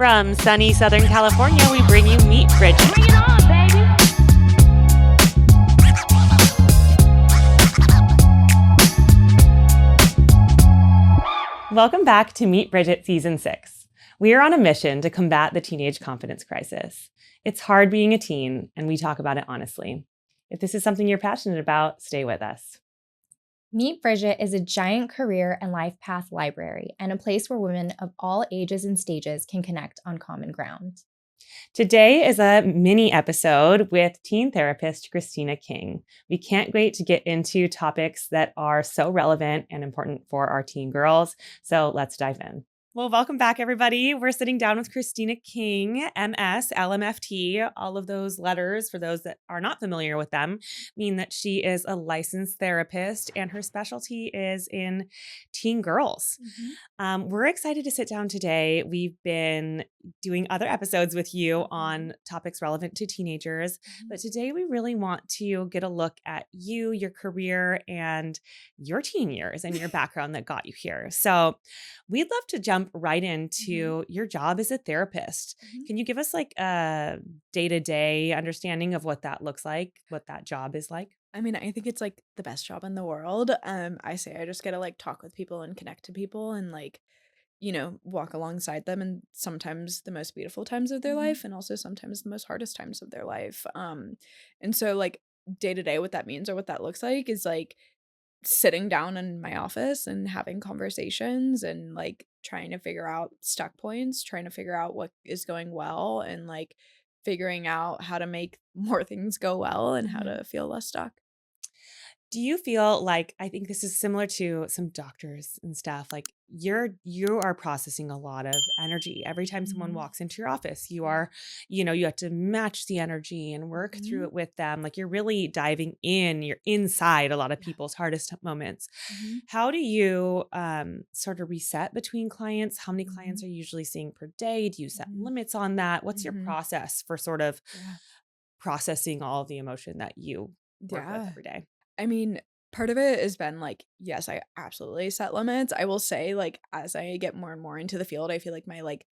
From sunny Southern California, we bring you Meet Bridget. Bring it on, baby. Welcome back to Meet Bridget Season 6. We are on a mission to combat the teenage confidence crisis. It's hard being a teen, and we talk about it honestly. If this is something you're passionate about, stay with us. Meet Bridget is a giant career and life path library and a place where women of all ages and stages can connect on common ground. Today is a mini episode with teen therapist Christina King. We can't wait to get into topics that are so relevant and important for our teen girls. So let's dive in. Well, welcome back, everybody. We're sitting down with Christina King, MS, LMFT. All of those letters, for those that are not familiar with them, mean that she is a licensed therapist and her specialty is in teen girls. We're excited to sit down today. We've been doing other episodes with you on topics relevant to teenagers, but today we really want to get a look at you, your career, and your teen years and your background that got you here. So we'd love to jump right into your job as a therapist. Can you give us like a day-to-day understanding of what that looks like, what that job is like? I mean, I think it's like the best job in the world. I just get to like talk with people and connect to people and like, walk alongside them and sometimes the most beautiful times of their life and also sometimes the most hardest times of their life. And so like day to day, what that means or what that looks like is like sitting down in my office and having conversations and like trying to figure out stuck points, trying to figure out what is going well and like figuring out how to make more things go well and how to feel less stuck. Do you feel like, I think this is similar to some doctors and stuff, like you are processing a lot of energy every time someone walks into your office. You are, you have to match the energy and work through it with them. Like you're really diving in, you're inside a lot of people's hardest moments. How do you sort of reset between clients? How many clients are you usually seeing per day? Do you set limits on that? What's your process for sort of processing all of the emotion that you work with every day? I mean, part of it has been like, yes, I absolutely set limits. I will say, like, as I get more and more into the field, I feel like my like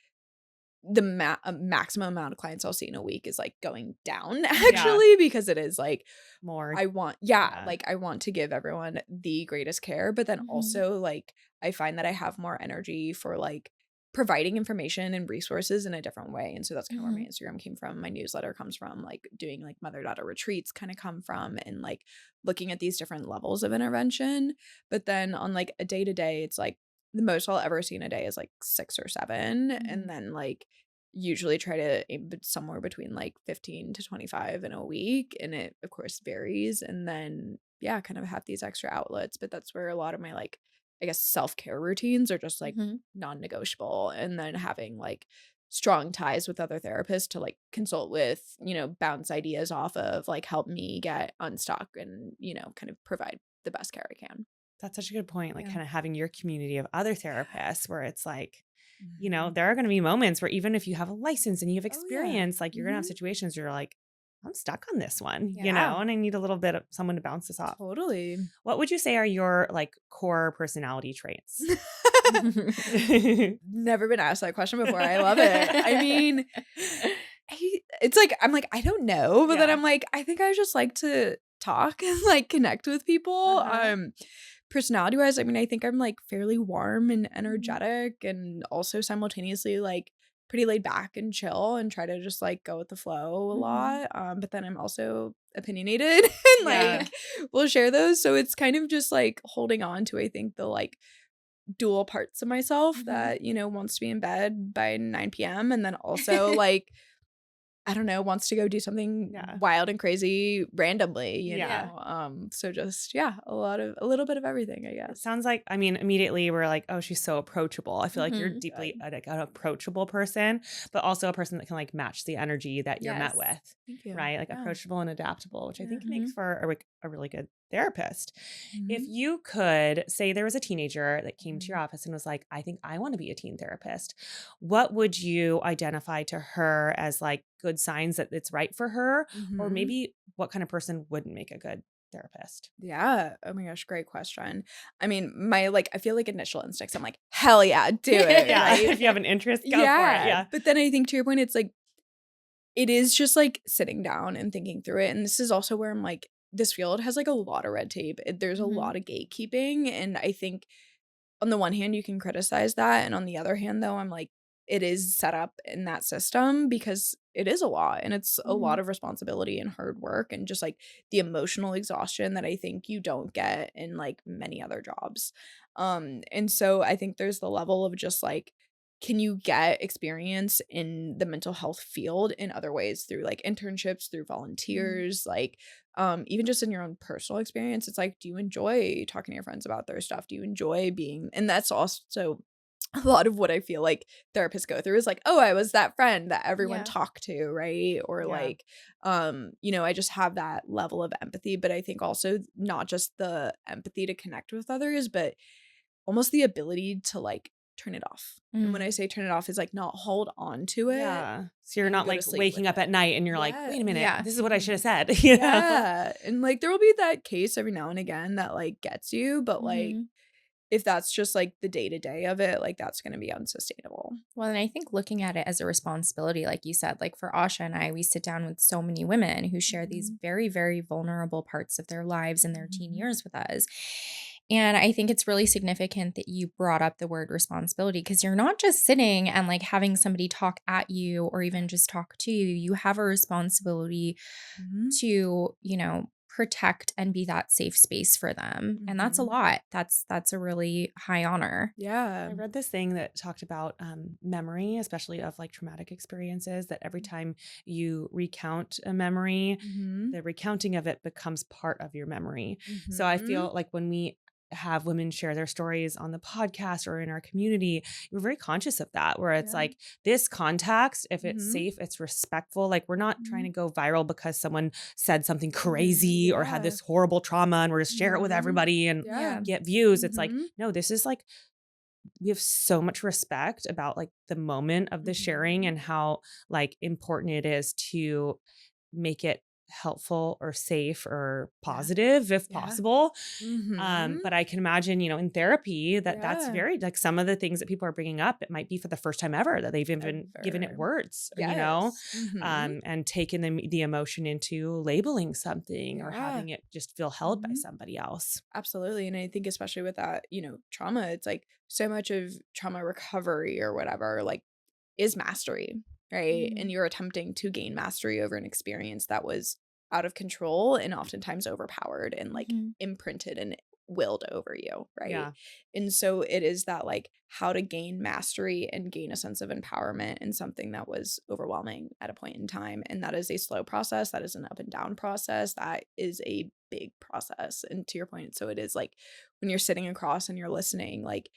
the maximum amount of clients I'll see in a week is like going down actually because it is like more. I want to give everyone the greatest care, but then also like I find that I have more energy for like providing information and resources in a different way. And so that's kind of where my Instagram came from. My newsletter comes from, like doing like mother-daughter retreats kind of come from, and like looking at these different levels of intervention. But then on like a day-to-day, it's like the most I'll ever see in a day is like 6 or 7. And then like usually try to aim somewhere between like 15 to 25 in a week. And it of course varies. And then kind of have these extra outlets. But that's where a lot of my like I guess self-care routines are just like non-negotiable, and then having like strong ties with other therapists to like consult with, bounce ideas off of, like help me get unstuck and, kind of provide the best care I can. That's such a good point. Like kind of having your community of other therapists where it's like, there are going to be moments where even if you have a license and you have experience, like you're going to have situations where you're like, I'm stuck on this one, and I need a little bit of someone to bounce this off. Totally. What would you say are your like core personality traits? Never been asked that question before. I love it. I mean, it's like, I'm like, I don't know, but then I'm like, I think I just like to talk and like connect with people. Personality wise, I mean, I think I'm like fairly warm and energetic and also simultaneously like pretty laid back and chill and try to just like go with the flow a lot. But then I'm also opinionated and like we'll share those. So it's kind of just like holding on to, I think, the like dual parts of myself that, wants to be in bed by 9 p.m. and then also like, I don't know, wants to go do something wild and crazy randomly, you know? So just, a little bit of everything, I guess. It sounds like, I mean, immediately we're like, oh, she's so approachable. I feel like you're deeply like an approachable person, but also a person that can like match the energy that you're met with. Thank you. Right? Like approachable and adaptable, which I think makes for a really good therapist. If you could say there was a teenager that came to your office and was like, I think I want to be a teen therapist, what would you identify to her as like good signs that it's right for her? Or maybe what kind of person wouldn't make a good therapist? Yeah. Oh my gosh, great question. I mean, my I feel like initial instincts, I'm like, hell yeah, do it. Yeah. Right. If you have an interest, go for it. Yeah. Yeah. But then I think to your point, it's like, it is just like sitting down and thinking through it. And this is also where I'm like, this field has like a lot of red tape. There's a lot of gatekeeping. And I think on the one hand, you can criticize that. And on the other hand, though, I'm like, it is set up in that system because it is a lot and it's a lot of responsibility and hard work and just like the emotional exhaustion that I think you don't get in like many other jobs. And so I think there's the level of just like, can you get experience in the mental health field in other ways through like internships, through volunteers, like even just in your own personal experience? It's like, do you enjoy talking to your friends about their stuff? Do you enjoy being, and that's also a lot of what I feel like therapists go through is like, oh, I was that friend that everyone talked to, right? Or like, I just have that level of empathy, but I think also not just the empathy to connect with others, but almost the ability to like turn it off. And when I say turn it off is like not hold on to it. Yeah. So you're and not go to like sleep waking with up at night and you're like, wait a minute, Yeah. this is what I should have said. You know? Yeah. And like there will be that case every now and again that like gets you, but like if that's just like the day-to-day of it, like that's going to be unsustainable. Well, and I think looking at it as a responsibility, like you said, like for Asha and I, we sit down with so many women who share these very, very vulnerable parts of their lives in their teen years with us. And I think it's really significant that you brought up the word responsibility because you're not just sitting and like having somebody talk at you or even just talk to you. You have a responsibility to, protect and be that safe space for them. And that's a lot. That's a really high honor. Yeah. I read this thing that talked about memory, especially of like traumatic experiences, that every time you recount a memory, the recounting of it becomes part of your memory. So I feel like when we have women share their stories on the podcast or in our community, we're very conscious of that, where it's like this context, if it's safe, it's respectful. Like we're not trying to go viral because someone said something crazy or had this horrible trauma and we're just share it with everybody and get views. It's like, no, this is like, we have so much respect about like the moment of the sharing and how like important it is to make it helpful or safe or positive if possible. But I can imagine, in therapy that's very like some of the things that people are bringing up, it might be for the first time ever that they've even given it words, and taken the emotion into labeling something or having it just feel held by somebody else. Absolutely. And I think especially with that, trauma, it's like so much of trauma recovery or whatever, like is mastery, right? And you're attempting to gain mastery over an experience that was out of control and oftentimes overpowered and like imprinted and willed over you, right? Yeah. And so it is that like how to gain mastery and gain a sense of empowerment in something that was overwhelming at a point in time. And that is a slow process. That is an up and down process. That is a big process. And to your point, so it is like when you're sitting across and you're listening, like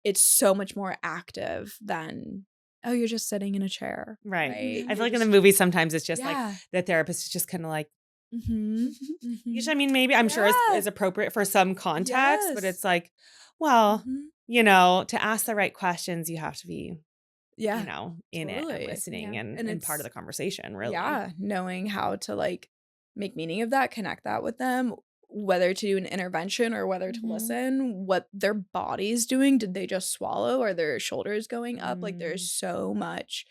it's so much more active than, oh, you're just sitting in a chair. Right. I feel like in the movie sometimes it's just like the therapist is just kind of like, which I mean, maybe I'm sure is appropriate for some context, but it's like, well, to ask the right questions, you have to be, in it and listening and part of the conversation, really. Yeah. Knowing how to like make meaning of that, connect that with them, whether to do an intervention or whether to listen, what their body's doing. Did they just swallow? Are their shoulders going up? Like there's so much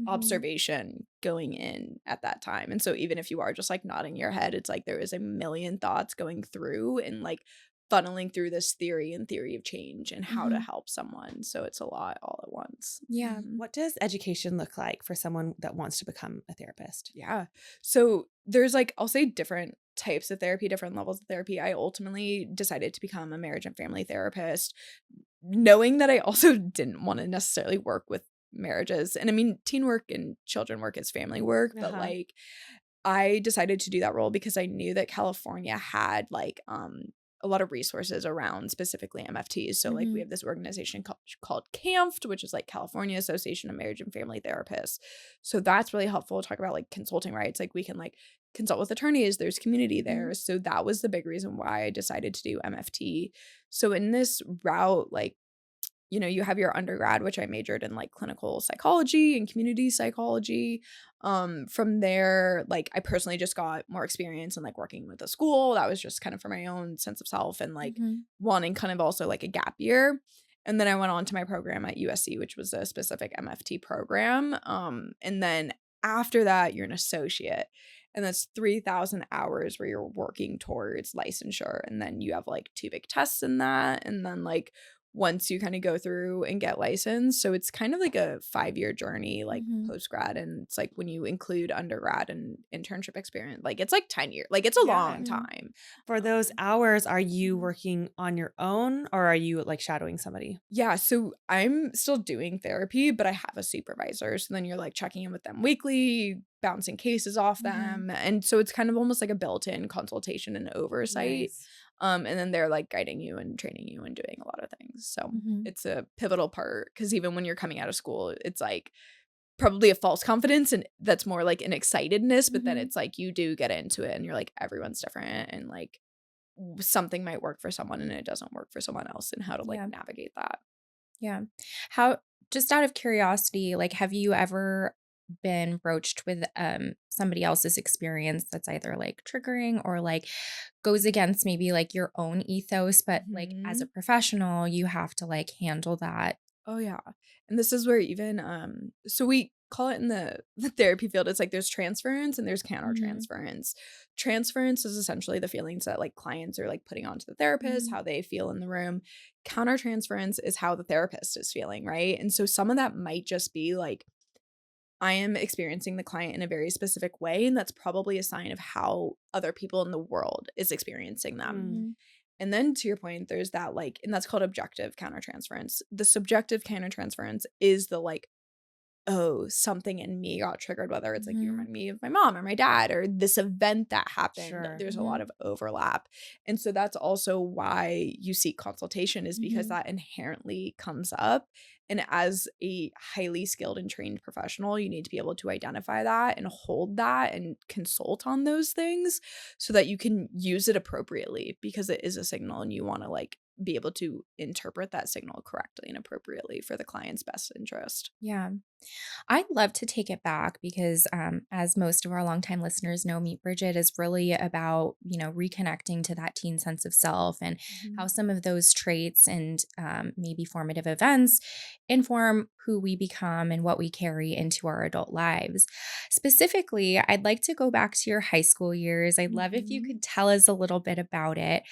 observation going in at that time. And so even if you are just like nodding your head, it's like there is a million thoughts going through and like funneling through this theory of change and how to help someone. So it's a lot all at once. Yeah. What does education look like for someone that wants to become a therapist? Yeah. So there's like, I'll say different types of therapy, different levels of therapy. I ultimately decided to become a marriage and family therapist, knowing that I also didn't want to necessarily work with marriages. And I mean, teen work and children work is family work, but like I decided to do that role because I knew that California had like a lot of resources around specifically MFTs. So like we have this organization called CAMFT, which is like California Association of Marriage and Family Therapists. So that's really helpful to talk about like consulting rights. Like we can like consult with attorneys, there's community there. So that was the big reason why I decided to do MFT. So in this route, like you have your undergrad, which I majored in like clinical psychology and community psychology. From there, like I personally just got more experience in like working with a school. That was just kind of for my own sense of self and like wanting kind of also like a gap year. And then I went on to my program at USC, which was a specific MFT program. And then after that, you're an associate. And that's 3,000 hours where you're working towards licensure. And then you have like 2 big tests in that. And then like once you kind of go through and get licensed. So it's kind of like a 5-year journey, like post grad. And it's like when you include undergrad and internship experience, like it's like 10 years, like it's a long time. For those hours, are you working on your own or are you like shadowing somebody? Yeah. So I'm still doing therapy, but I have a supervisor. So then you're like checking in with them weekly, bouncing cases off them. And so it's kind of almost like a built-in consultation and oversight. Nice. And then they're like guiding you and training you and doing a lot of things. So it's a pivotal part because even when you're coming out of school, it's like probably a false confidence and that's more like an excitedness. But then it's like you do get into it and you're like, everyone's different and like something might work for someone and it doesn't work for someone else and how to like navigate that. Yeah. How, just out of curiosity, like, have you ever been broached with somebody else's experience that's either like triggering or like goes against maybe like your own ethos, but like as a professional, you have to like handle that? Oh yeah. And this is where even so we call it in the therapy field, it's like there's transference and there's countertransference. Transference is essentially the feelings that like clients are like putting onto the therapist, how they feel in the room. Countertransference is how the therapist is feeling, right? And so some of that might just be like I am experiencing the client in a very specific way, and that's probably a sign of how other people in the world is experiencing them. And then to your point, there's that like, and that's called objective countertransference. The subjective countertransference is the like, oh, something in me got triggered, whether it's like you remind me of my mom or my dad or this event that happened. Sure. There's a lot of overlap. And so that's also why you seek consultation is because that inherently comes up. And as a highly skilled and trained professional, you need to be able to identify that and hold that and consult on those things so that you can use it appropriately because it is a signal and you want to like be able to interpret that signal correctly and appropriately for the client's best interest. Yeah. I'd love to take it back because, as most of our longtime listeners know, Meet Bridget is really about, reconnecting to that teen sense of self and how some of those traits and maybe formative events inform who we become and what we carry into our adult lives. Specifically, I'd like to go back to your high school years. I'd love if you could tell us a little bit about it.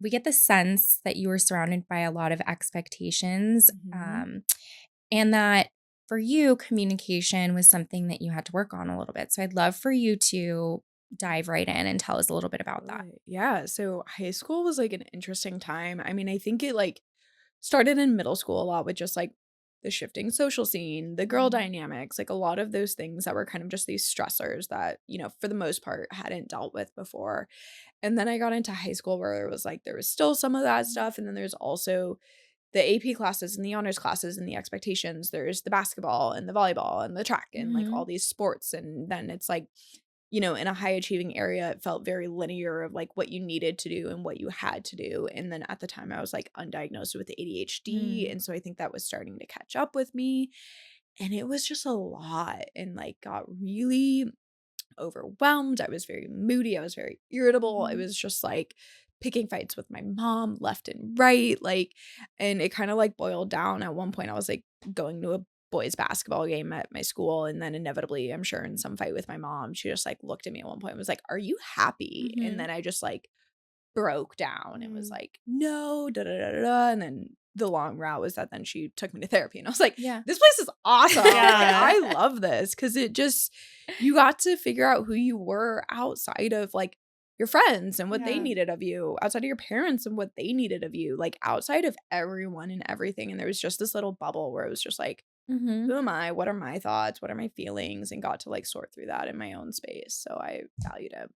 We get the sense that you were surrounded by a lot of expectations, and that for you, communication was something that you had to work on a little bit. So I'd love for you to dive right in and tell us a little bit about that. Yeah. So high school was like an interesting time. I mean, I think it like started in middle school a lot with just like the shifting social scene, the girl dynamics, like a lot of those things that were kind of just these stressors that, for the most part hadn't dealt with before. And then I got into high school where it was like there was still some of that stuff. And then there's also the AP classes and the honors classes and the expectations. There's the basketball and the volleyball and the track and like all these sports. And then it's like, in a high achieving area, it felt very linear of like what you needed to do and what you had to do. And then at the time I was like undiagnosed with ADHD. And so I think that was starting to catch up with me. And it was just a lot and like got really overwhelmed. I was very moody. I was very irritable. It was just like picking fights with my mom left and right. Like, and it kind of like boiled down. At one point I was like going to a boys basketball game at my school. And then inevitably, I'm sure in some fight with my mom, she just like looked at me at one point and was like, "Are you happy?" And then I just like broke down and was like, "No, da da da da da." And then the long route was that then she took me to therapy and I was like, this place is awesome. I love this because it just, you got to figure out who you were outside of like your friends and what they needed of you, outside of your parents and what they needed of you, like outside of everyone and everything. And there was just this little bubble where it was just like, who am I? What are my thoughts? What are my feelings? And got to like sort through that in my own space. So I valued it.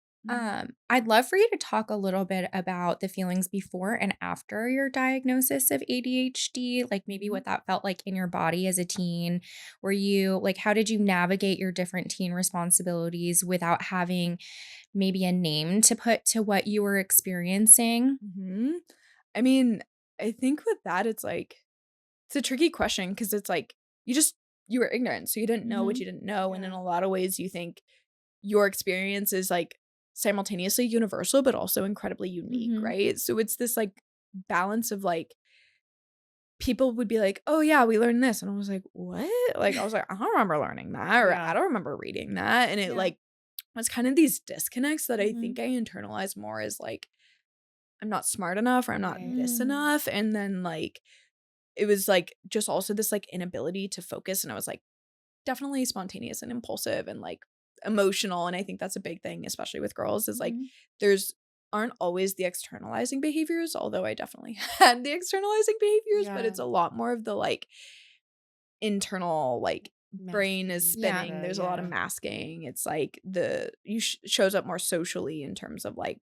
I'd love for you to talk a little bit about the feelings before and after your diagnosis of ADHD, like maybe what that felt like in your body as a teen. Were you like, how did you navigate your different teen responsibilities without having maybe a name to put to what you were experiencing? I mean, I think with that, it's like it's a tricky question because it's like you were ignorant, so you didn't know what you didn't know. And in a lot of ways you think your experience is like simultaneously universal but also incredibly unique, right? So it's this like balance of like people would be like, oh yeah, we learned this, and I was like, what? Like I was like, I don't remember learning that, or I don't remember reading that. And it like was kind of these disconnects that I think I internalized more as like I'm not smart enough or I'm not this enough. And then like it was like just also this like inability to focus, and I was like definitely spontaneous and impulsive and like emotional. And I think that's a big thing, especially with girls, is like there's aren't always the externalizing behaviors, although I definitely had the externalizing behaviors, but it's a lot more of the like internal like brain is spinning. There's a lot of masking. It's like shows up more socially in terms of like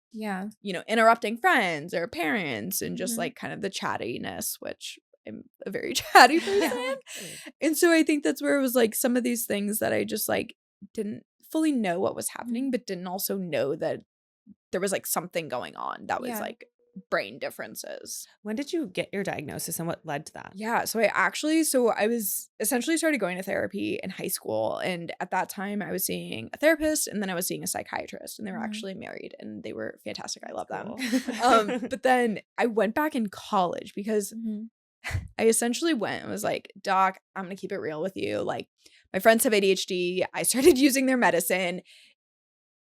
interrupting friends or parents and just like kind of the chattiness, which I'm a very chatty person. And so I think that's where it was like some of these things that I just like didn't fully know what was happening, but didn't also know that there was like something going on that was like brain differences. When did you get your diagnosis and what led to that? Yeah, so I was essentially started going to therapy in high school, and at that time I was seeing a therapist and then I was seeing a psychiatrist, and they were actually married and they were fantastic. I love them. But then I went back in college because I essentially went and was like, doc, I'm gonna keep it real with you. Like my friends have ADHD. I started using their medicine.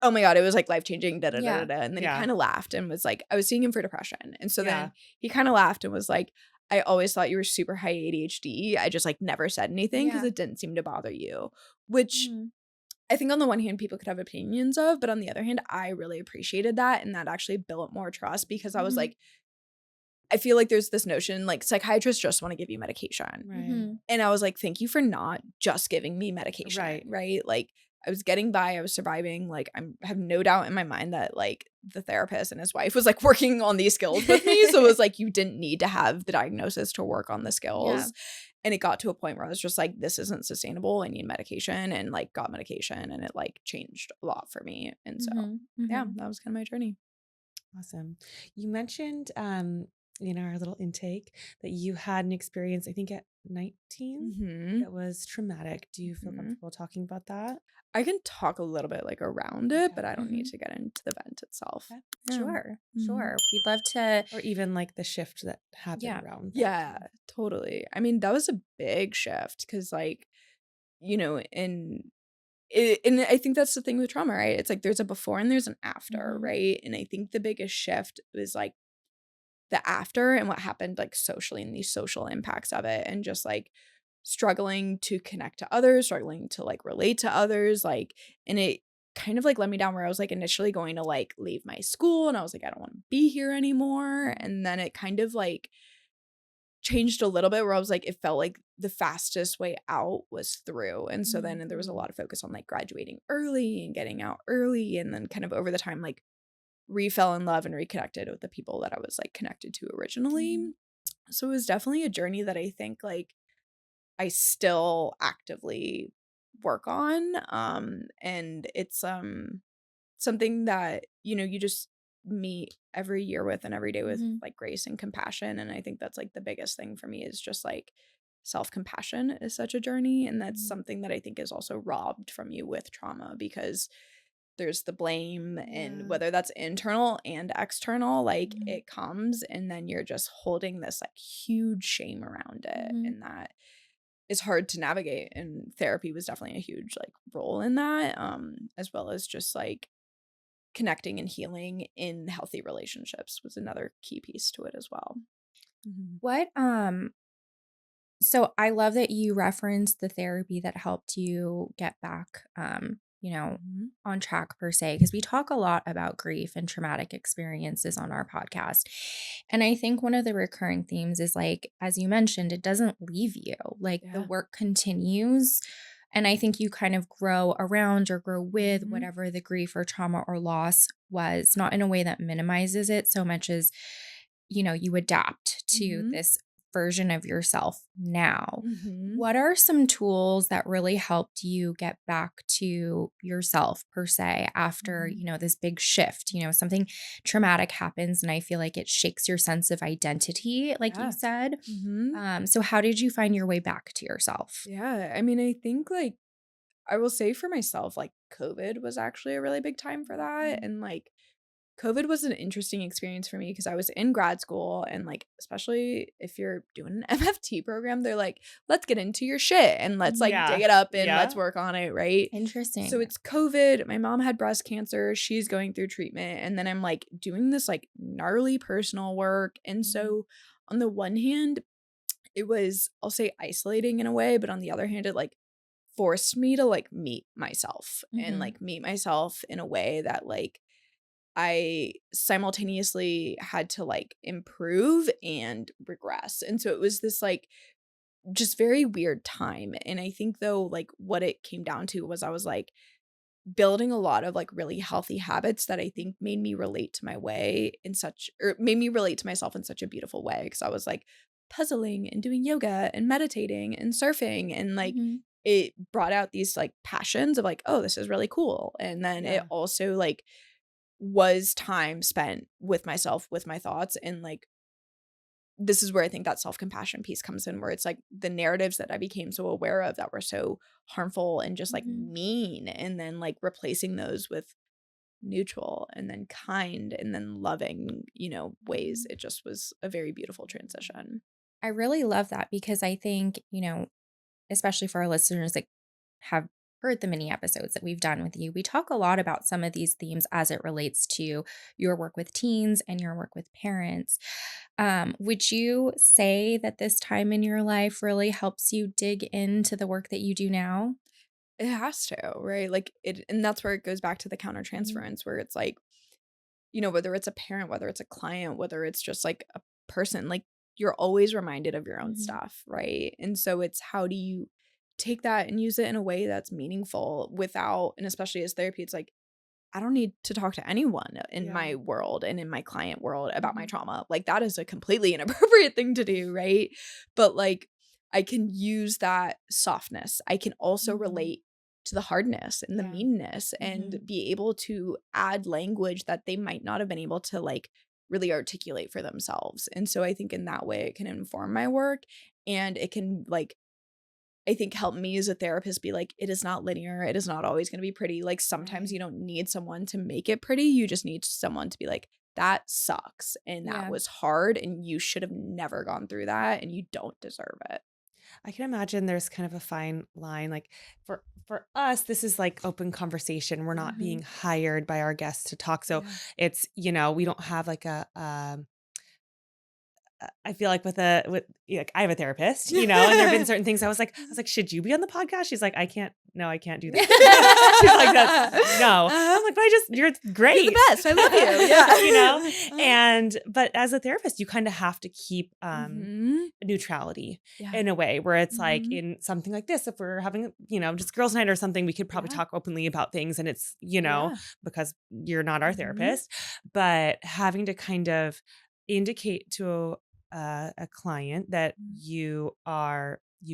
Oh my God, it was like life-changing, da da da da. And then he kind of laughed and was like, I was seeing him for depression. And so then he kind of laughed and was like, I always thought you were super high ADHD. I just like never said anything because it didn't seem to bother you. Which I think on the one hand, people could have opinions of, but on the other hand, I really appreciated that. And that actually built more trust because I was like, I feel like there's this notion like psychiatrists just want to give you medication. Right. And I was like, thank you for not just giving me medication. Right. Like I was getting by, I was surviving. Like I have no doubt in my mind that like the therapist and his wife was like working on these skills with me. So it was like, you didn't need to have the diagnosis to work on the skills. And it got to a point where I was just like, this isn't sustainable. I need medication, and like got medication, and it like changed a lot for me. And so yeah, that was kind of my journey. Awesome. You mentioned in our little intake that you had an experience, I think at 19 that was traumatic. Do you feel comfortable talking about that? I can talk a little bit like around it, but I don't need to get into the event itself. Okay. Sure. We'd love to. Or even like the shift that happened around that. Yeah, totally. I mean, that was a big shift because like, and I think that's the thing with trauma, right? It's like there's a before and there's an after, right? And I think the biggest shift was like the after and what happened like socially and these social impacts of it, and just like struggling to connect to others, struggling to like relate to others, like, and it kind of like led me down where I was like initially going to like leave my school, and I was like, I don't want to be here anymore. And then it kind of like changed a little bit where I was like, it felt like the fastest way out was through. And so then there was a lot of focus on like graduating early and getting out early, and then kind of over the time like fell in love and reconnected with the people that I was like connected to originally. So it was definitely a journey that I think like I still actively work on. And it's something that, you just meet every year with and every day with like grace and compassion. And I think that's like the biggest thing for me is just like self-compassion is such a journey. And that's something that I think is also robbed from you with trauma, because there's the blame, and whether that's internal and external, like it comes, and then you're just holding this like huge shame around it. And that is hard to navigate. And therapy was definitely a huge like role in that, as well as just like connecting and healing in healthy relationships was another key piece to it as well. What so I love that you referenced the therapy that helped you get back on track per se, because we talk a lot about grief and traumatic experiences on our podcast. And I think one of the recurring themes is like, as you mentioned, it doesn't leave you. Like the work continues. And I think you kind of grow around or grow with whatever the grief or trauma or loss was, not in a way that minimizes it so much as, you adapt to this version of yourself now. Mhm. What are some tools that really helped you get back to yourself per se after, Mhm. this big shift? Something traumatic happens and I feel like it shakes your sense of identity, like you Yeah. said. Mhm. So how did you find your way back to yourself? Yeah. I mean, I think like I will say for myself, like COVID was actually a really big time for that. Mhm. And like COVID was an interesting experience for me because I was in grad school and like especially if you're doing an MFT program, they're like, let's get into your shit and let's like dig Yeah. it up and let's Yeah. work on it, right? So Interesting. it's COVID. My mom had breast cancer. She's going through treatment. And then I'm like doing this like gnarly personal work. And Mhm. so on the one hand, it was, I'll say isolating in a way, but on the other hand, it like forced me to like meet myself and Mhm. like meet myself in a way that like I simultaneously had to like improve and regress. And so it was this like just very weird time. And I think though, like what it came down to was I was like building a lot of like really healthy habits that I think made me relate to my way in such, or made me relate to myself in such a beautiful way. Cause I was like puzzling and doing yoga and meditating and surfing and like Mhm. it brought out these like passions of like, oh, this is really cool. And then it Yeah. also like was time spent with myself, with my thoughts. And like, this is where I think that self compassion piece comes in, where it's like the narratives that I became so aware of that were so harmful and just like Mhm. mean. And then like replacing those with neutral and then kind and then loving, ways. Mhm. It just was a very beautiful transition. I really love that because I think, especially for our listeners that have heard the mini episodes that we've done with you, we talk a lot about some of these themes as it relates to your work with teens and your work with parents. Would you say that this time in your life really helps you dig into the work that you do now? It has to, right? Like it, and that's where it goes back to the Mhm. countertransference, where it's like, whether it's a parent, whether it's a client, whether it's just like a person, like you're always reminded of your own Mhm. stuff, right? And so it's how do you take that and use it in a way that's meaningful without, and especially as therapy, it's like, I don't need to talk to anyone in Yeah. my world and in my client world about my Mhm. trauma. Like that is a completely inappropriate thing to do, right? But like I can use that softness. I can also Mhm. relate to the hardness and the Yeah. meanness and Mhm. be able to add language that they might not have been able to like really articulate for themselves. And so I think in that way it can inform my work and it can like I think help me as a therapist be like, it is not linear. It is not always going to be pretty. Like sometimes Right. you don't need someone to make it pretty. You just need someone to be like, that sucks. And that Yeah. was hard. And you should have never gone through that. And you don't deserve it. I can imagine there's kind of a fine line. Like for us, this is like open conversation. We're not being Mhm. hired by our guests to talk. So Yeah. it's, we don't have like I feel like like I have a therapist, and there've been certain things I was like, should you be on the podcast? She's like, I can't, no, I can't do that. She's like, that's no. Uh-huh. I'm like, but you're You're the great. best. I love you. Yeah. But as a therapist, you kind of have to keep Mm-hmm. neutrality Yeah. in a way where it's like Mm-hmm. in something like this, if we're having, just girls' night or something, we could probably Yeah. talk openly about things and it's, Yeah. because you're not our Mm-hmm. therapist, but having to kind of indicate to a client that you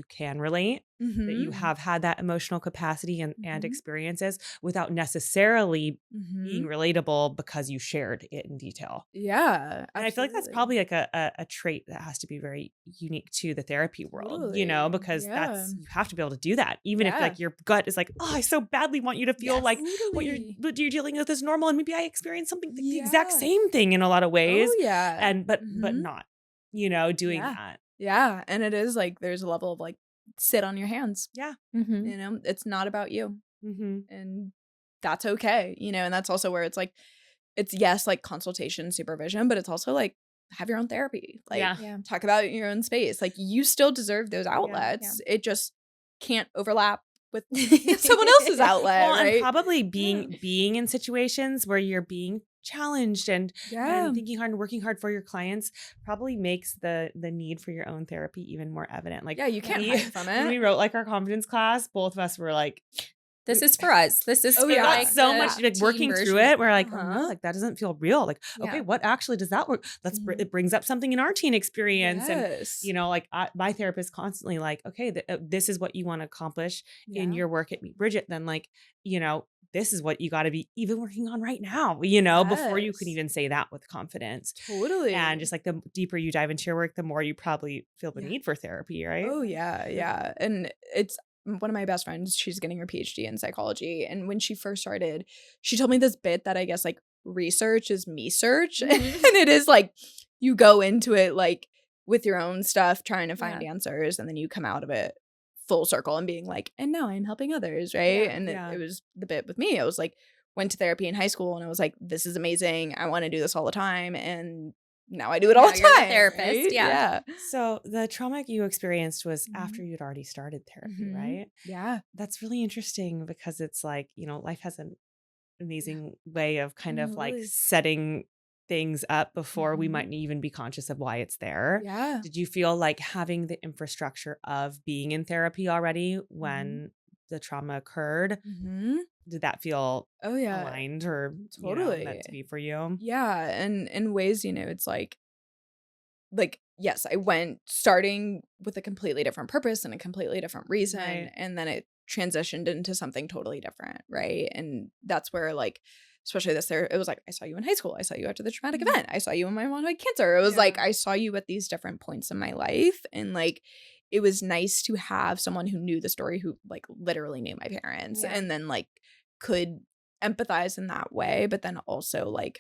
can relate, that you Mm-hmm. have had that emotional capacity and Mm-hmm. experiences without necessarily Mm-hmm. being relatable because you shared it in detail. Yeah. And I feel like that's Absolutely. probably like a trait that has to be very unique to the therapy world, Totally. because Yeah. you have to be able to do that. Even if Yeah. like your gut is like, oh, I so badly want you to feel Yes. like what Totally. you're dealing with is normal. And maybe I experienced something the exact Yeah. same thing in a lot of Oh, ways. yeah. But Mhm. not, doing Yeah. that. Yeah, and it is, like, there's a level of, like, sit on your hands, Yeah. Mhm. It's not about you, Mm-hmm. and that's okay, and that's also where it's, like it's, yes, like, consultation, supervision, but it's also, like, have your own therapy, like, Yeah. Yeah. talk about it in your own space, like, you still deserve those Yeah. Yeah. outlets, it just can't overlap with someone else's outlet, Well, and right? probably Yeah. being in situations where you're being challenged Yeah. and thinking hard and working hard for your clients probably makes the need for your own therapy even more evident. Like Yeah, you can't Yeah. hide from when it. we wrote like our confidence class, both of us were like, This is for us. This is Oh, for yeah. got like so the much like teen working through version. it. We're like, oh no, Uh-huh. like that doesn't feel real. Like, okay, Yeah. what actually does that work? Mhm. It brings up something in our teen experience. And, Yes. like my therapist constantly like, okay, this is what you want to accomplish in Yeah. your work at Meet Bridget. Then like, this is what you got to be even working on right now, before you can Yes. even say that with confidence. Totally. And just like the deeper you dive into your work, the more you probably feel the Yeah. need for therapy, right? Oh, yeah. Yeah. And it's one of my best friends. She's getting her PhD in psychology. And when she first started, she told me this bit that I guess like research is me search. Mhm. And it is like you go into it like with your own stuff, trying to find Yeah. answers. And then you come out of it full circle and being like, and now I'm helping others. Right. Yeah. And Yeah. it was the bit with me. I was like, went to therapy in high school and I was like, this is amazing. I want to do this all the time. And now I do it all Now the you're the time. therapist, right? yeah. So the trauma you experienced was after Mhm. you'd already started therapy, Mhm. right? Yeah. That's really interesting because it's like, life has an amazing way of kind of like Totally. setting things up before we Mhm. might even be conscious of why it's there. Yeah. Did you feel like having the infrastructure of being in therapy already when the trauma occurred? Mm-hmm. Did that feel Oh, yeah. aligned or, Totally. meant to be for you? Yeah. And in ways, it's like, yes, I went starting with a completely different purpose and a completely different reason. Right. And then it transitioned into something totally different. Right. And that's where, like, especially it was like, I saw you in high school. I saw you after the traumatic event. I saw you when my mom had cancer. It was like, Yeah. I saw you at these different points in my life. And like, it was nice to have someone who knew the story, who like literally knew my parents Yeah. and then like could empathize in that way, but then also like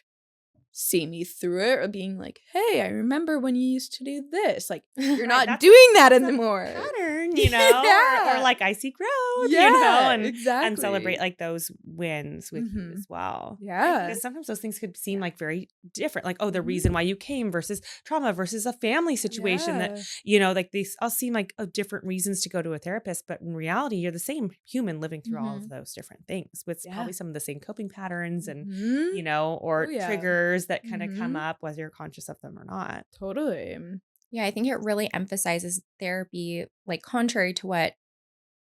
see me through it or being like, hey, I remember when you used to do this. Like, you're Right, not that's- doing that that's a anymore. Pattern, Yeah. or like I see growth, Yeah, and exactly. celebrate like those wins with you Mhm. as well. Yeah. Because sometimes those things could seem like very different, like, oh, the Mhm. reason why you came versus trauma versus a family situation that, like these all seem like different reasons to go to a therapist, but in reality, you're the same human living through all of those different things with Yeah. probably some of the same coping patterns and, Mhm. or Oh, yeah. triggers that kind of come Mhm. up, whether you're conscious of them or not. Totally. Yeah, I think it really emphasizes therapy, like contrary to what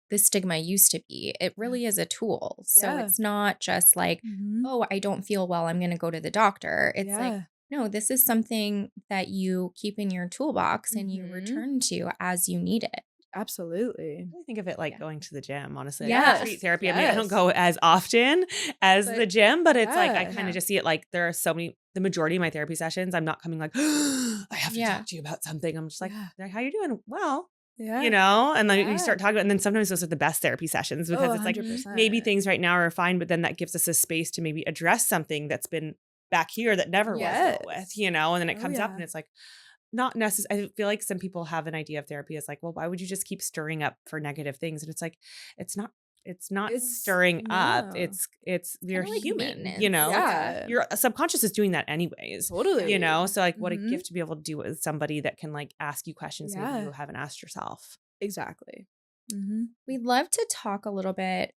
the stigma used to be. It really is a tool. So Yeah. it's not just like, Mhm. oh, I don't feel well, I'm going to go to the doctor. It's like, Yeah. no, this is something that you keep in your toolbox and you Mhm. return to as you need it. Absolutely. I really think of it like Yeah. going to the gym, honestly. Yes. I treat therapy. I mean, I don't Yes. go as often as But- the gym, but it's like I yeah. kind of just see it like there are so many, the majority of my therapy sessions, I'm not coming like, I have to Yeah. talk to you about something. I'm just like, Yeah. how you doing? Well, Yeah. and then you Yeah. start talking about, and then sometimes those are the best therapy sessions because Oh, it's like 100%. maybe things right now are fine, but then that gives us a space to maybe address something that's been back here that never was dealt with, Yes. and then it Oh, comes up yeah. and it's like, not necessarily. I feel like some people have an idea of therapy as like, well, why would you just keep stirring up for negative things? And it's like, it's not It's- stirring up. no. It's you're like human, maintenance. Yeah. your subconscious is doing that anyways. Totally. So like what a Mhm. gift to be able to do it with somebody that can like ask you questions maybe Yeah. you haven't asked yourself. Exactly. Mm-hmm. We'd love to talk a little bit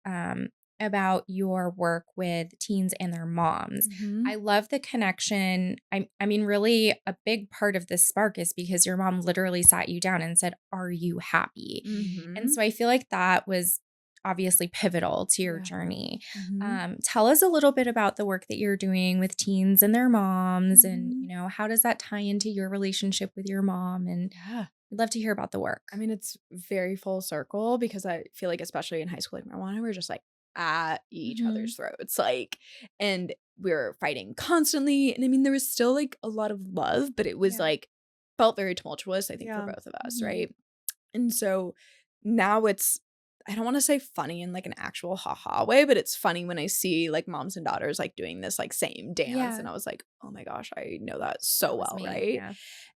about your work with teens and their moms. Mm-hmm. I love the connection. I mean, really, a big part of this spark is because your mom literally sat you down and said, "Are you happy?" Mm-hmm. And so I feel like that was obviously pivotal to your Yeah. journey. Mm-hmm. Tell us a little bit about the work that you're doing with teens and their moms, and Mhm. how does that tie into your relationship with your mom? And Yeah. we'd love to hear about the work. I mean, it's very full circle because I feel like, especially in high school, like my mom and I were just like at each Mhm. other's throats, like, and we were fighting constantly. And I mean, there was still like a lot of love, but it was Yeah. like felt very tumultuous, I think, Yeah. for both of us, Mhm. right? And so now it's, I don't want to say funny in like an actual haha way, but it's funny when I see like moms and daughters like doing this like same dance. Yeah. And I was like, oh my gosh, I know that so That was well, me. right? Yeah.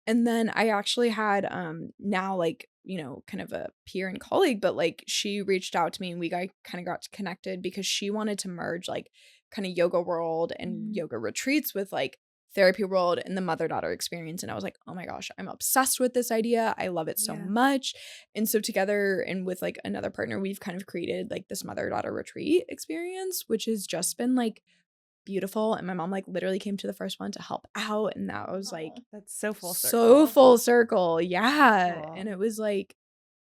And then I actually had now like, kind of a peer and colleague, but like she reached out to me and we kind of got connected because she wanted to merge like kind of yoga world and Mhm. yoga retreats with like therapy world and the mother-daughter experience. And I was like, oh my gosh, I'm obsessed with this idea. I love it so Yeah. much. And so together and with like another partner, we've kind of created like this mother-daughter retreat experience, which has just been like beautiful. And my mom like literally came to the first one to help out. And that was like Aw. That's so full circle. so full circle. Yeah. Cool. And it was like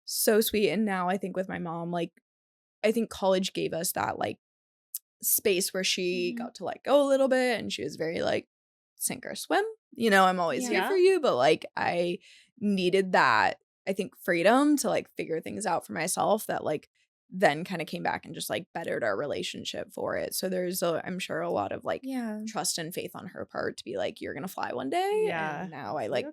so sweet. And now I think with my mom, like I think college gave us that like space where she got to like go a little bit, and she was very like sink or swim. You know, I'm always here for you, but like I needed that, I think, freedom to like figure things out for myself that like then kind of came back and just like bettered our relationship for it. So there's I'm sure a lot of like trust and faith on her part to be like, you're gonna fly one day. And now I like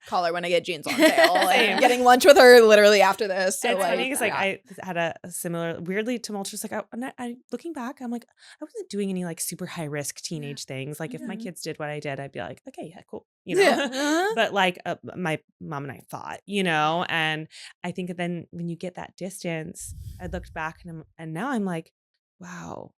call her when I get jeans on sale and getting lunch with her literally after this. So it's like, funny because like I had a similar weirdly tumultuous like I looking back, I'm like, I wasn't doing any like super high risk teenage things. Like if my kids did what I did, I'd be like, okay, yeah, cool, you know. But like my mom and I fought, you know, and I think then when you get that distance, I looked back and now I'm like, wow,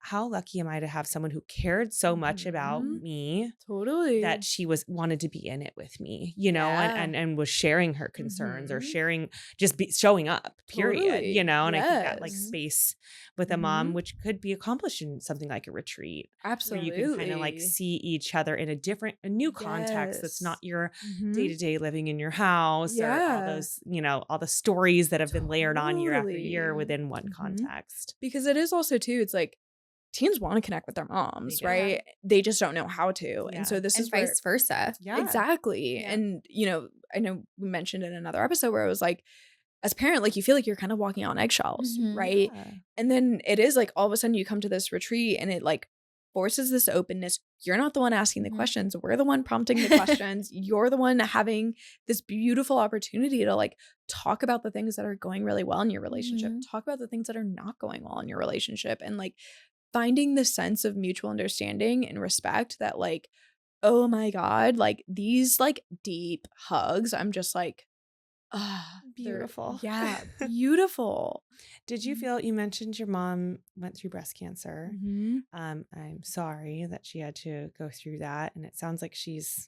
how lucky am I to have someone who cared so much about me that she wanted to be in it with me, you know, and was sharing her concerns or sharing, just showing up, period, you know. And I think that like space with a mom, which could be accomplished in something like a retreat, absolutely, where you can kind of like see each other in a new context that's not your day-to-day living in your house or all those, you know, all the stories that have been layered on year after year within one context. Because it is also too, it's like teens want to connect with their moms, right? They just don't know how to. And so this is vice versa. Exactly. And, you know, I know we mentioned in another episode where it was like, as a parent, like you feel like you're kind of walking on eggshells, right? And then it is like all of a sudden you come to this retreat and it like forces this openness. You're not the one asking the questions. We're the one prompting the questions. You're the one having this beautiful opportunity to like talk about the things that are going really well in your relationship, talk about the things that are not going well in your relationship, and like finding the sense of mutual understanding and respect that like, oh my God, like these like deep hugs, I'm just like, beautiful. Yeah, beautiful. Did you feel, you mentioned your mom went through breast cancer. I'm sorry that she had to go through that. And it sounds like she's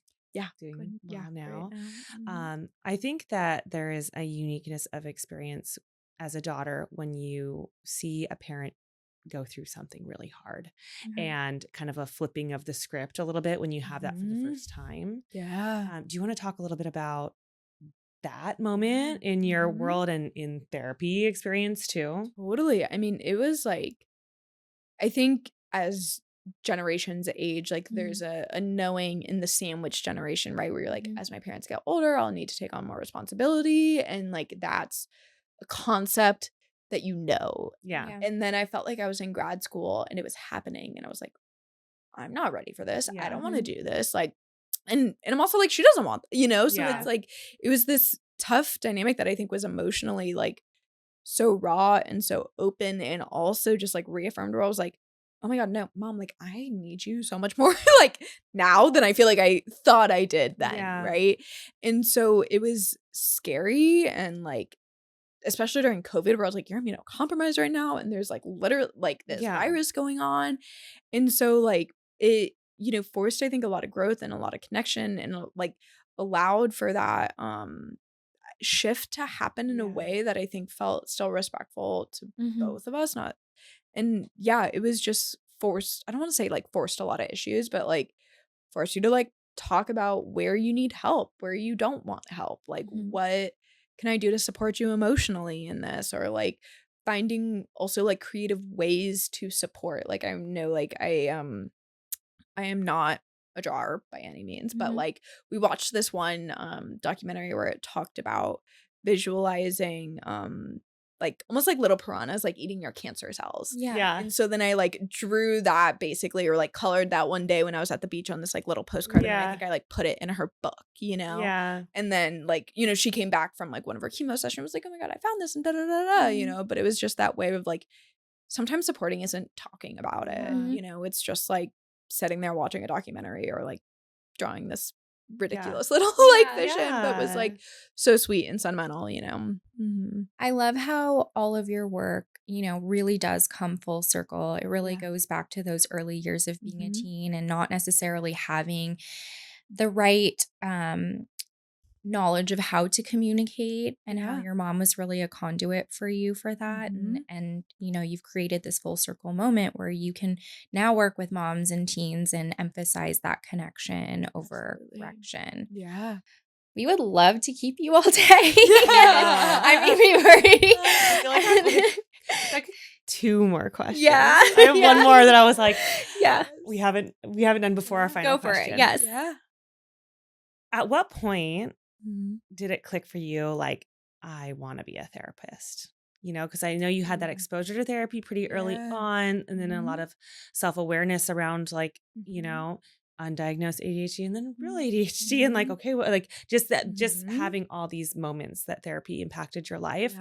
doing well now. I think that there is a uniqueness of experience as a daughter when you see a parent go through something really hard and kind of a flipping of the script a little bit when you have that for the first time. Do you want to talk a little bit about that moment in your world and in therapy experience too? Totally. I mean, it was like, I think as generations age, like there's a knowing in the sandwich generation, right? Where you're like, as my parents get older, I'll need to take on more responsibility. And like, that's a concept that you know. And then I felt like I was in grad school and it was happening. And I was like, I'm not ready for this. I don't want to do this. Like, and I'm also like, she doesn't want, you know? So it's like, it was this tough dynamic that I think was emotionally like so raw and so open, and also just like reaffirmed where I was like, oh my God, no, Mom, like I need you so much more like now than I feel like I thought I did then. Right. And so it was scary, and like, especially during COVID, where I was like, you're immunocompromised right now. And there's like literally like this virus going on. And so like it, you know, forced, I think, a lot of growth and a lot of connection, and like allowed for that shift to happen in a way that I think felt still respectful to both of us. And it was just forced. I don't want to say like forced a lot of issues, but like forced you to like talk about where you need help, where you don't want help, like what can I do to support you emotionally in this, or like finding also like creative ways to support. Like I know like I am not a drawer by any means, but like we watched this one documentary where it talked about visualizing like almost like little piranhas like eating your cancer cells. And so then I like drew that basically, or like colored that one day when I was at the beach on this like little postcard, and I think I like put it in her book, you know. And then like, you know, she came back from like one of her chemo sessions, was like, oh my God, I found this and da da da da, you know. But it was just that way of like, sometimes supporting isn't talking about it, you know. It's just like sitting there watching a documentary, or like drawing this ridiculous little like vision, but was like so sweet and sentimental, you know. I love how all of your work, you know, really does come full circle. It really goes back to those early years of being a teen and not necessarily having the right knowledge of how to communicate, and how your mom was really a conduit for you for that. And you know, you've created this full circle moment where you can now work with moms and teens and emphasize that connection over correction. We would love to keep you all day. I mean, we were 2 more questions. Yeah. I have one more that I was like, Yeah. we haven't done before our final Go for question. it. Yes. Yeah. At what point did it click for you, like, I want to be a therapist? Because I know you had that exposure to therapy pretty early on, and then a lot of self-awareness around, like, undiagnosed ADHD and then real ADHD and like, okay, well, like just having all these moments that therapy impacted your life.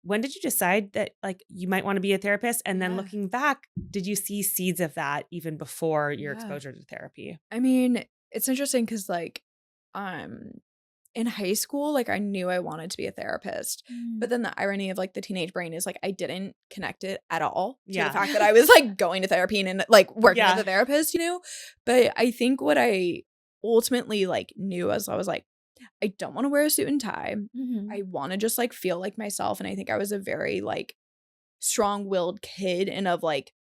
When did you decide that like you might want to be a therapist? And then looking back, did you see seeds of that even before your exposure to therapy? I mean, it's interesting because like in high school, like I knew I wanted to be a therapist, but then the irony of like the teenage brain is like I didn't connect it at all to the fact that I was like going to therapy and like working with a therapist, But I think what I ultimately like knew as I was like, I don't want to wear a suit and tie. I want to just like feel like myself. And I think I was a very like strong-willed kid and of like,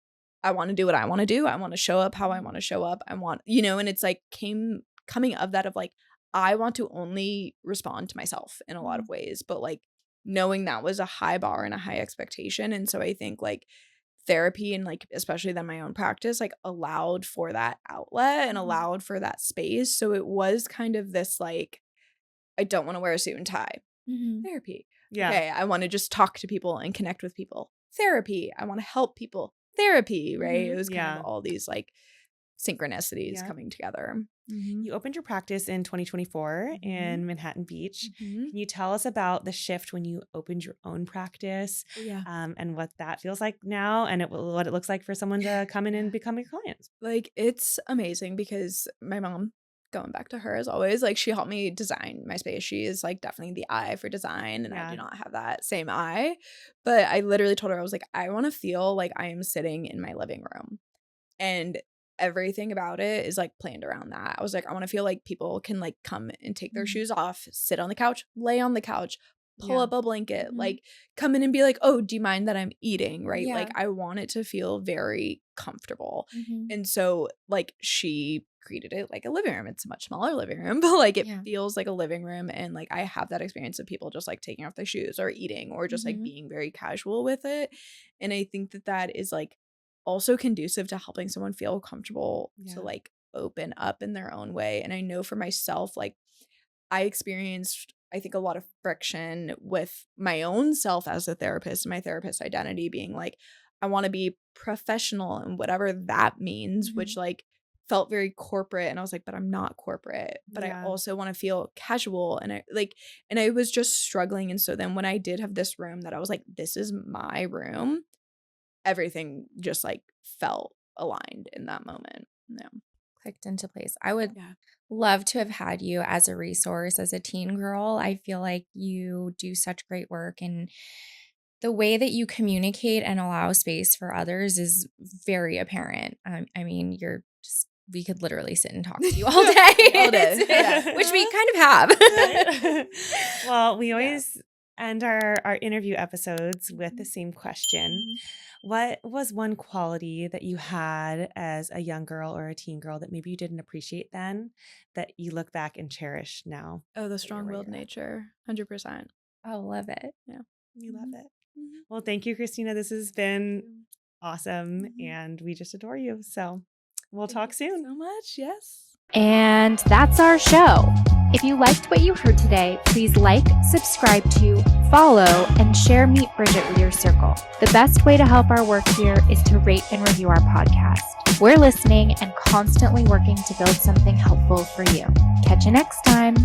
I want to do what I want to do. I want to show up how I want to show up. I want, and it's like coming of that of like, I want to only respond to myself in a lot of ways, but like knowing that was a high bar and a high expectation. And so I think like therapy and like especially then my own practice like allowed for that outlet and allowed for that space. So it was kind of this like, I don't want to wear a suit and tie. Therapy. Yeah. Okay, I want to just talk to people and connect with people. Therapy. I want to help people. Therapy, right? It was kind of all these like synchronicities coming together. You opened your practice in 2024 in Manhattan Beach. Can you tell us about the shift when you opened your own practice and what that feels like now and what it looks like for someone to come in and become your client? Like, it's amazing because my mom, going back to her as always, like she helped me design my space. She is like definitely the eye for design and I do not have that same eye. But I literally told her, I was like, I want to feel like I am sitting in my living room. And everything about it is like planned around that. I was like, I want to feel like people can like come and take their shoes off, sit on the couch, lay on the couch, pull up a blanket, like come in and be like, oh, do you mind that I'm eating? Right. Like I want it to feel very comfortable. And so like she created it like a living room. It's a much smaller living room, but like it feels like a living room. And like I have that experience of people just like taking off their shoes or eating or just like being very casual with it. And I think that that is like also conducive to helping someone feel comfortable to like open up in their own way. And I know for myself, like I experienced, I think, a lot of friction with my own self as a therapist and my therapist identity being like, I want to be professional and whatever that means, which like felt very corporate. And I was like, but I'm not corporate, but I also want to feel casual. And I was just struggling. And so then when I did have this room that I was like, this is my room, everything just like felt aligned in that moment. Clicked into place. I would love to have had you as a resource as a teen girl. I feel like you do such great work and the way that you communicate and allow space for others is very apparent. I mean, we could literally sit and talk to you all day, which we kind of have. Well, we always end our interview episodes with the same question. What was one quality that you had as a young girl or a teen girl that maybe you didn't appreciate then that you look back and cherish now? Oh, the strong-willed nature. 100%. Oh, love it. Yeah. You love it. Well, thank you, Christina. This has been awesome and we just adore you. So we'll talk soon. So much. Yes. And that's our show. If you liked what you heard today, please like, subscribe to, follow, and share Meet Bridget with your circle. The best way to help our work here is to rate and review our podcast. We're listening and constantly working to build something helpful for you. Catch you next time.